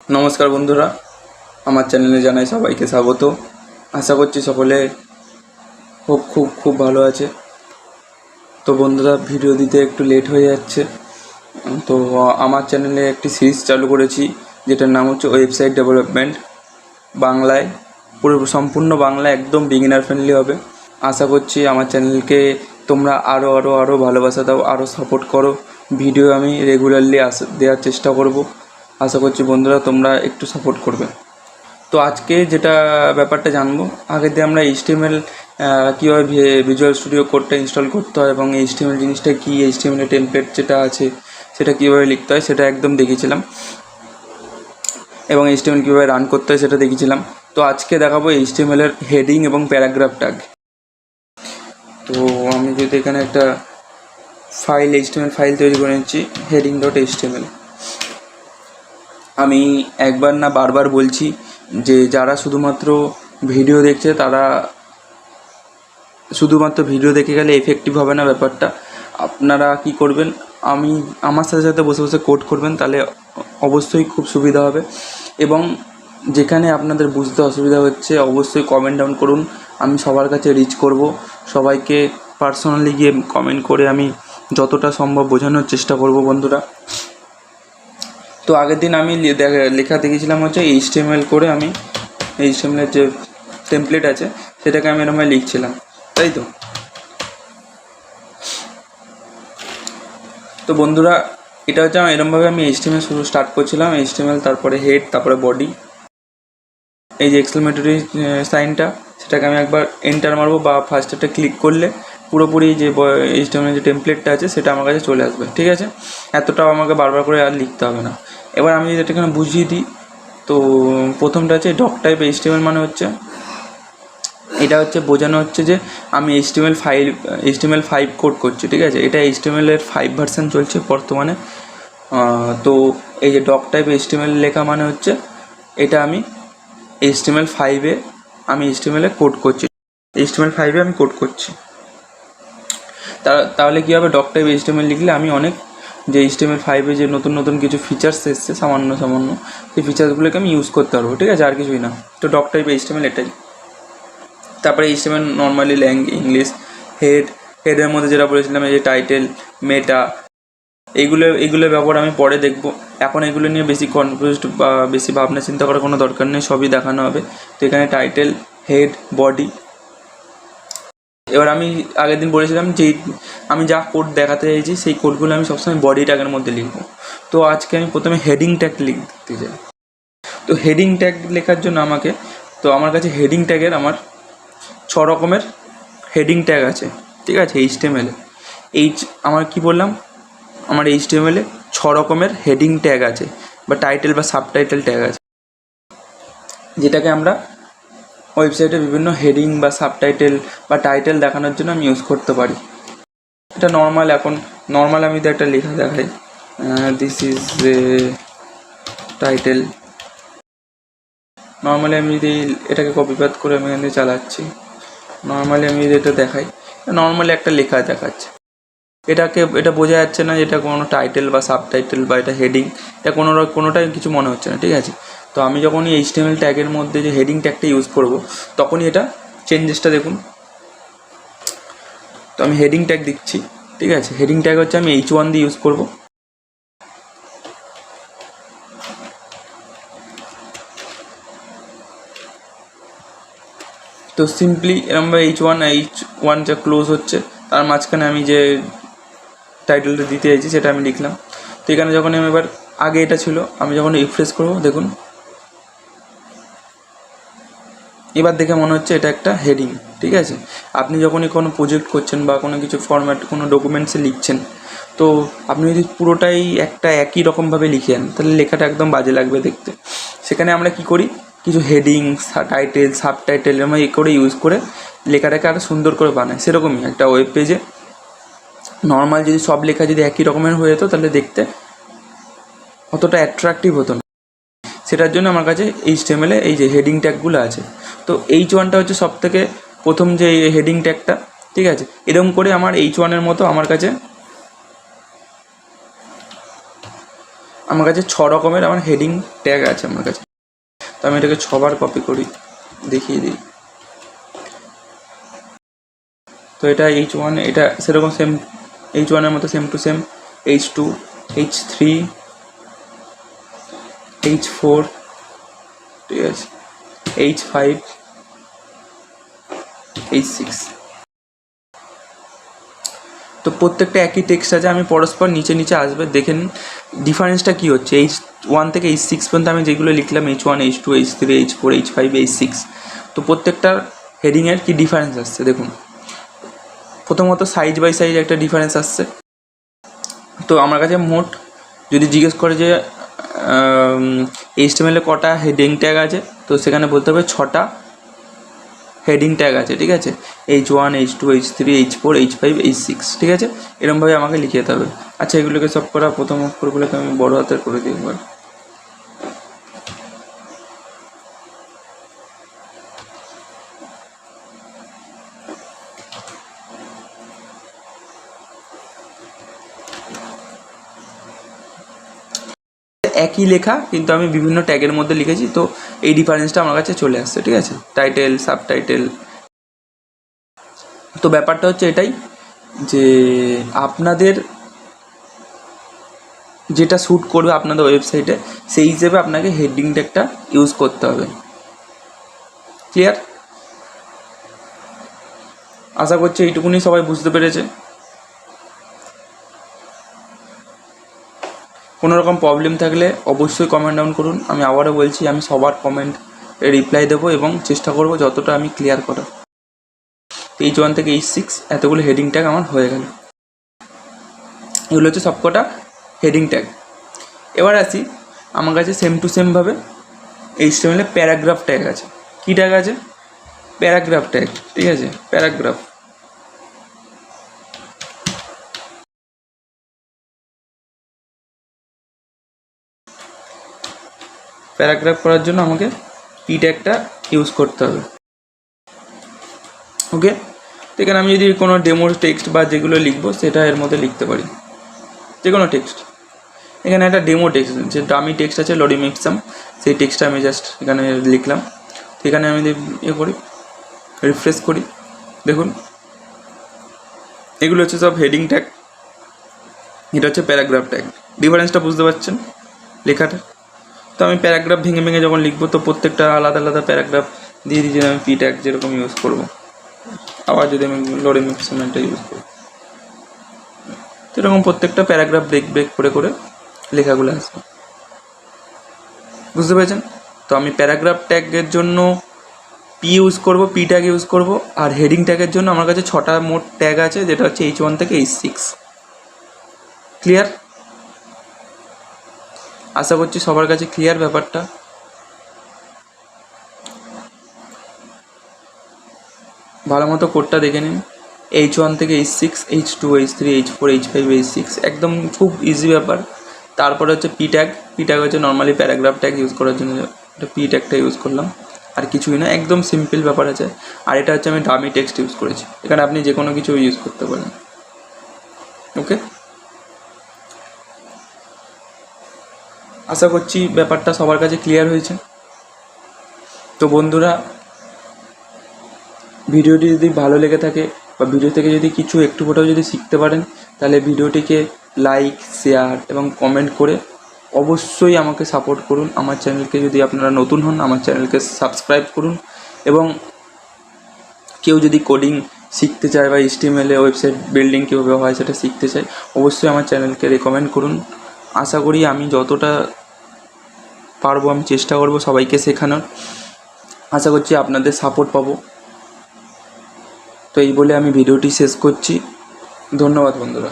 নমস্কার বন্ধুরা, আমার চ্যানেলে জানাই সবাইকে স্বাগত। আশা করছি সকলে খুব খুব খুব ভালো আছে। তো বন্ধুরা, ভিডিও দিতে একটু লেট হয়ে যাচ্ছে। তো আমার চ্যানেলে একটি সিরিজ চালু করেছি, যেটার নাম হচ্ছে ওয়েবসাইট ডেভেলপমেন্ট বাংলায়, পুরো সম্পূর্ণ বাংলা, একদম বিগিনার ফ্রেন্ডলি হবে। আশা করছি আমার চ্যানেলকে তোমরা আরও ভালোবাসা দাও, আরও সাপোর্ট করো। ভিডিও আমি রেগুলারলি দেওয়ার চেষ্টা করব। আশা করছি বন্ধুরা তোমরা একটু সাপোর্ট করবে। তো আজকে যেটা ব্যাপারটা জানবো, আগে দিয়ে আমরা এইচটিএমএল কীভাবে ভিজুয়াল স্টুডিও কোডটা ইনস্টল করতে হয় এবং এইচটিএমএল জিনিসটা কী, এইচটিএমএল টেমপ্লেট যেটা আছে সেটা কীভাবে লিখতে হয় সেটা একদম দেখিয়েছিলাম, এবং এইচটিএমএল কীভাবে রান করতে হয় সেটা দেখিয়েছিলাম। তো আজকে দেখাবো এইচটিএমএলের হেডিং এবং প্যারাগ্রাফ ট্যাগ। তো আমি যদি এখানে একটা এইচটিএমএল ফাইল তৈরি করে নিচ্ছি, heading.html। আমি একবার না বারবার বলছি যে যারা শুধুমাত্র ভিডিও দেখছে তারা শুধুমাত্র ভিডিও দেখে গেলে এফেক্টিভ হবে না ব্যাপারটা। আপনারা কি করবেন, আমার সাথে সাথে বসে বসে কোড করবেন, তাহলে অবশ্যই খুব সুবিধা হবে। এবং যেখানে আপনাদের বুঝতে অসুবিধা হচ্ছে অবশ্যই কমেন্ট ডাউন করুন, আমি সবার কাছে রিচ করব। সবাইকে পার্সোনালি গিয়ে কমেন্ট করে আমি যতটা সম্ভব বোঝানোর চেষ্টা করব বন্ধুরা। তো আগের দিন আমি লেখা দেখেছিলাম হচ্ছে এইচটিএমএল করে, আমি এইচটিএমএলের যে টেমপ্লেট আছে সেটাকে আমি এরকমভাবে লিখছিলাম, তাই তো। তো বন্ধুরা, এটা হচ্ছে আমার এরকমভাবে আমি এইচটিএমএল শুরু স্টার্ট করছিলাম। এইচটিএমএল, তারপরে হেড, তারপরে বডি, এই যে এক্সক্লেমেটরি সাইনটা, সেটাকে আমি একবার এন্টার মারবো বা ফার্স্ট একটা ক্লিক করলে পুরোপুরি যে এইচটিএমএল যে টেমপ্লেটটা আছে সেটা আমার কাছে চলে আসবে, ঠিক আছে। এতটাও আমাকে বারবার করে আর লিখতে হবে না। এবার আমি যদি এখানে বুঝিয়ে দিই, তো প্রথমটা হচ্ছে ডক টাইপ এইচটিএমএল, মানে হচ্ছে এটা হচ্ছে বোঝানো হচ্ছে যে আমি এইচটিএমএল5 কোড করছি, ঠিক আছে। এটা এইচটিএমএলের 5 ভার্সন চলছে বর্তমানে। তো এই যে ডক টাইপ এইচটিএমএল লেখা মানে হচ্ছে এটা আমি HTML5-এ আমি HTML-এ কোড করছি, HTML5-এ আমি কোড করছি। তাহলে কী হবে, ডক টাইপ HTML লিখলে আমি অনেক যে HTML5-এ যে নতুন নতুন কিছু ফিচার্স এসছে সামান্য সেই ফিচার্সগুলোকে আমি ইউজ করতে পারবো, ঠিক আছে, আর কিছুই না। তো ডক টাইপ HTML এটাই। তারপরে HTML নর্মালি ইংলিশ, হেডের মধ্যে যেটা বলেছিলাম, এই যে টাইটেল, মেটা, এইগুলোর ব্যাপার আমি পরে দেখব। এখন এগুলো নিয়ে বেশি কনফিউজড বা বেশি ভাবনা চিন্তা করার কোনো দরকার নেই, সবই দেখানো হবে। তো এখানে টাইটেল, হেড, বডি। এবার আমি আগের দিন বলেছিলাম যে আমি যা কোড দেখাতে চাইছি সেই কোডগুলো আমি সবসময় বডি ট্যাগের মধ্যে লিখবো। তো আজকে আমি প্রথমে হেডিং ট্যাগ লিখতে চাই। তো হেডিং ট্যাগ লেখার জন্য আমার কাছে হেডিং ট্যাগের 6 রকমের হেডিং ট্যাগ আছে, ঠিক আছে। HTML-এ আমার কি বললাম, আমার HTML-এ 6 রকমের হেডিং ট্যাগ আছে, বা টাইটেল বা সাবটাইটেল ট্যাগ আছে, যেটাকে আমরা ওয়েবসাইটে বিভিন্ন হেডিং বা সাবটাইটেল বা টাইটেল দেখানোর জন্য আমি ইউজ করতে পারি। এটা নর্মাল আমি একটা লেখা দেখাই, দিস ইজ টাইটেল। নর্মালি আমি যদি এটাকে কপি পেস্ট করে আমি এখানে চালাচ্ছি, নর্মালি আমি যদি এটা দেখাই, নর্মালি একটা লেখা দেখাচ্ছে। এটা বোঝা যাচ্ছে না এটা কোনো টাইটেল বা সাবটাইটেল বা এটা হেডিং, এটা কোনোটাই কিছু মনে হচ্ছে না, ঠিক আছে। তো আমি যখনই HTML ট্যাগের মধ্যে যে হেডিং ট্যাগটা ইউজ করব, তখনই এটা চেঞ্জেসটা দেখুন। তো আমি হেডিং ট্যাগ দিচ্ছি, ঠিক আছে। হেডিং ট্যাগ হচ্ছে আমি H1 দিয়ে ইউজ করব। তো সিম্পলি এরকমভাবে H1 যা ক্লোজ হচ্ছে, তার মাঝখানে আমি যে টাইটেলটা দিতে চাইছি সেটা আমি লিখলাম। তো এখানে যখন আমি এবার আগে এটা ছিল, আমি যখন রিফ্রেশ করবো, দেখুন এবার দেখে মনে হচ্ছে এটা একটা হেডিং, ঠিক আছে। আপনি যখনই কোনো প্রজেক্ট করছেন বা কোনো কিছু ফরম্যাট কোনো ডকুমেন্টসে লিখছেন, তো আপনি যদি পুরোটাই একই রকমভাবে লিখেন, তাহলে লেখাটা একদম বাজে লাগবে দেখতে। সেখানে আমরা কি করি, কিছু হেডিং, টাইটেল, সাবটাইটেল আমরা করে ইউজ করে লেখাটাকে আরও সুন্দর করে বানাই। সেরকমই একটা ওয়েব পেজে নর্মাল যদি সব লেখা যদি একই রকমের হয়ে যেত, তাহলে দেখতে অতটা অ্যাট্রাকটিভ হতো না। সেটার জন্য আমার কাছে HTML-এ এই যে হেডিং ট্যাগগুলো আছে। তো H1টা হচ্ছে সবথেকে প্রথম যে হেডিং ট্যাগটা, ঠিক আছে। এরকম করে আমার H1-এর মতো আমার কাছে আমার কাছে 6 রকমের আমার হেডিং ট্যাগ আছে আমার কাছে। তো আমি এটাকে 6বার কপি করি, দেখিয়ে দিই। তো এটা H1, এটা সেরকম সেম H1-এর মতো same to same, H2, H3, H4, ঠিক আছে, H5, H6। তো প্রত্যেকটা একই টেক্সট আছে, আমি পরস্পর নিচে নিচে আসবে, দেখেন ডিফারেন্সটা কী হচ্ছে। H1 থেকে H6 পর্যন্ত আমি যেগুলো লিখলাম, H1, H2, H3, H4, H5, H6, তো প্রত্যেকটার হেডিংয়ের কী ডিফারেন্স আসছে দেখুন। প্রথমত সাইজ বাই সাইজ একটা ডিফারেন্স আসছে। তো আমার কাছে মোট যদি জিজ্ঞেস করে যে HTML-এ কটা হেডিং ট্যাগ আছে, তো সেখানে বলতে হবে 6টা হেডিং ট্যাগ আছে, ঠিক আছে, H1, H2, H3, H4, H5, H6, ঠিক আছে, এরকমভাবে আমাকে লিখে যেতে হবে। আচ্ছা, এগুলোকে সব করা প্রথম অক্ষরগুলোকে আমি বড় হাতের করে দিই একবার। একই লেখা কিন্তু আমি বিভিন্ন ট্যাগের মধ্যে লিখেছি, তো এই ডিফারেন্সটা আমার কাছে চলে আসছে, ঠিক আছে, টাইটেল, সাবটাইটেল। তো ব্যাপারটা হচ্ছে এটাই যে আপনাদের যেটা শ্যুট করবে আপনাদের ওয়েবসাইটে, সেই হিসেবে আপনাকে হেডিং ট্যাগটা ইউজ করতে হবে। ক্লিয়ার? আশা করছি এইটুকুনি সবাই বুঝতে পেরেছে। কোনো রকম প্রবলেম থাকলে অবশ্যই কমেন্ট ডাউন করুন। আমি আবারও বলছি, আমি সবার কমেন্ট রিপ্লাই দেবো এবং চেষ্টা করব যতটা আমি ক্লিয়ার করা। H1 থেকে H6 এতগুলো হেডিং ট্যাগ আমার হয়ে গেল। এগুলো হচ্ছে সবকটা হেডিং ট্যাগ। এবার আসি, আমার কাছে সেম টু সেমভাবে HTML-এ প্যারাগ্রাফ ট্যাগ আছে। কী ট্যাগ আছে? প্যারাগ্রাফ ট্যাগ, ঠিক আছে, প্যারাগ্রাফ। প্যারাগ্রাফ করার জন্য আমাকে পি ট্যাগটা ইউজ করতে হবে। ওকে, তো এখানে আমি যদি কোনো ডেমো টেক্সট বা যেগুলো লিখবো সেটা এর মধ্যে লিখতে পারি, যে কোনো টেক্সট। এখানে একটা ডেমো টেক্সট, যে ডামি টেক্সট আছে লরিম এক্সাম, সেই টেক্সটটা আমি জাস্ট এখানে লিখলাম। তো এখানে আমি করি, রিফ্রেশ করি, দেখুন এগুলো হচ্ছে সব হেডিং ট্যাগ, এটা হচ্ছে প্যারাগ্রাফ ট্যাগ। ডিফারেন্সটা বুঝতে পারছেন লেখাটা? তো আমি প্যারাগ্রাফ ভেঙে ভেঙে যখন লিখবো, তো প্রত্যেকটা আলাদা আলাদা প্যারাগ্রাফ দিয়ে দিয়ে আমি পি ট্যাগ যেরকম ইউজ করবো। আবার যদি আমি লরিম এক্সামটা ইউজ করি, এরকম প্রত্যেকটা প্যারাগ্রাফ ব্রেক ব্রেক করে করে লেখাগুলো আসবে। বুঝতে পেরেছেন? তো আমি প্যারাগ্রাফ ট্যাগের জন্য পি ইউজ করব, পি ট্যাগ ইউজ করব, আর হেডিং ট্যাগের জন্য আমার কাছে 6টা মোট ট্যাগ আছে, যেটা হচ্ছে H1 থেকে H6। ক্লিয়ার? আশা করছি সবার কাছে ক্লিয়ার ব্যাপারটা। ভালো মতো কোডটা দেখে নিন। H1 থেকে H6, H2, H3, H4, H5, H6, একদম খুব ইজি ব্যাপার। তারপরে হচ্ছে পি ট্যাগ। পি ট্যাগ হচ্ছে নর্মালি প্যারাগ্রাফ ট্যাগ ইউজ করার জন্য, এটা পি ট্যাগটা ইউজ করলাম, আর কিছুই না, একদম সিম্পল ব্যাপার আছে। আর এটা হচ্ছে আমি ডামি টেক্সট ইউজ করেছি, এখানে আপনি যে কোনো কিছু ইউজ করতে পারেন। ওকে, আশা করছি ব্যাপারটা সবার কাছে ক্লিয়ার হয়েছে। তো বন্ধুরা, ভিডিওটি যদি ভালো লেগে থাকে বা ভিডিও থেকে যদি কিছু একটু ফোটাও যদি শিখতে পারেন, তাহলে ভিডিওটিকে লাইক, শেয়ার এবং কমেন্ট করে অবশ্যই আমাকে সাপোর্ট করুন। আমার চ্যানেলকে যদি আপনারা নতুন হন, আমার চ্যানেলকে সাবস্ক্রাইব করুন। এবং কেউ যদি কোডিং শিখতে চায় বা HTML-এ ওয়েবসাইট বিল্ডিং কীভাবে হয় সেটা শিখতে চায়, অবশ্যই আমার চ্যানেলকে রেকমেন্ড করুন। আশা করি আমি যতটা পারবো আমি চেষ্টা করব সবাইকে শেখানোর। আশা করছি আপনাদের সাপোর্ট পাবো। তো এই বলে আমি ভিডিওটি শেষ করছি। ধন্যবাদ বন্ধুরা।